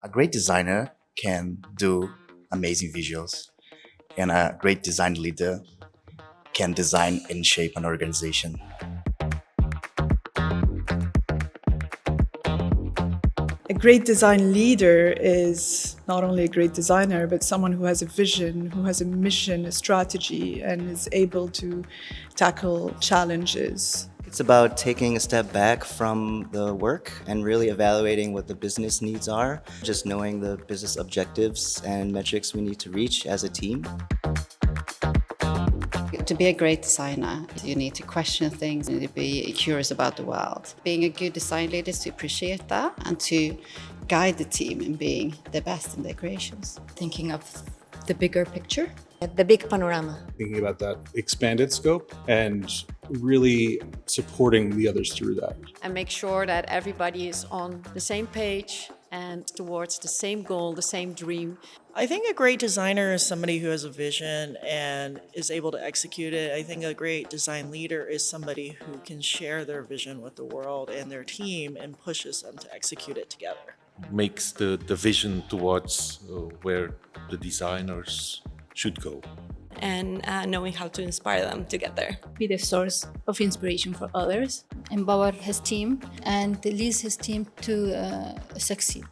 A great designer can do amazing visuals, and a great design leader can design and shape an organization. A great design leader is not only a great designer, but someone who has a vision, who has a mission, a strategy, and is able to tackle challenges. It's about taking a step back from the work and really evaluating what the business needs are, just knowing the business objectives and metrics we need to reach as a team. To be a great designer, you need to question things, you need to be curious about the world. Being a good design leader is to appreciate that and to guide the team in being the best in their creations. Thinking of the bigger picture. The big panorama. Thinking about that expanded scope and really supporting the others through that. And make sure that everybody is on the same page and towards the same goal, the same dream. I think a great designer is somebody who has a vision and is able to execute it. I think a great design leader is somebody who can share their vision with the world and their team and pushes them to execute it together. Makes the vision towards where the designers should go. And knowing how to inspire them to get there. Be the source of inspiration for others. Empower his team and lead his team to succeed.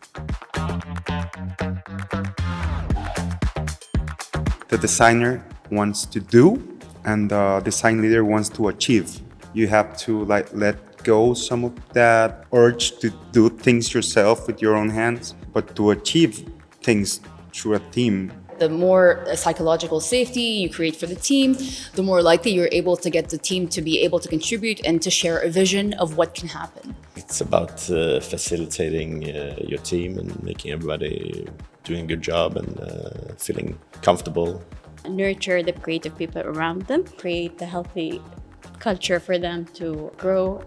The designer wants to do and the design leader wants to achieve. You have to let go some of that urge to do things yourself with your own hands, but to achieve things through a team. The more psychological safety you create for the team, the more likely you're able to get the team to be able to contribute and to share a vision of what can happen. It's about facilitating your team and making everybody doing a good job and feeling comfortable. Nurture the creative people around them, create a healthy culture for them to grow.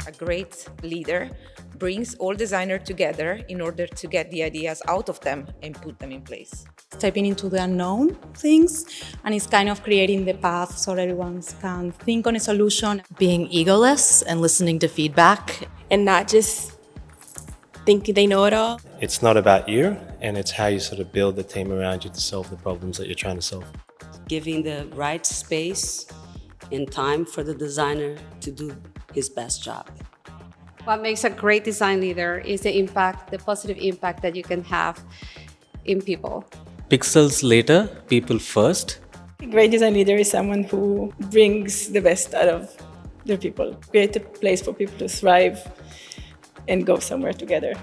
A great leader brings all designers together in order to get the ideas out of them and put them in place. Stepping into the unknown things, and it's kind of creating the path so everyone can think on a solution. Being egoless and listening to feedback. And not just think they know it all. It's not about you, and it's how you sort of build the team around you to solve the problems that you're trying to solve. Giving the right space and time for the designer to do his best job. What makes a great design leader is the impact, the positive impact that you can have in people. Pixels later, people first. A great design leader is someone who brings the best out of their people, create a place for people to thrive and go somewhere together.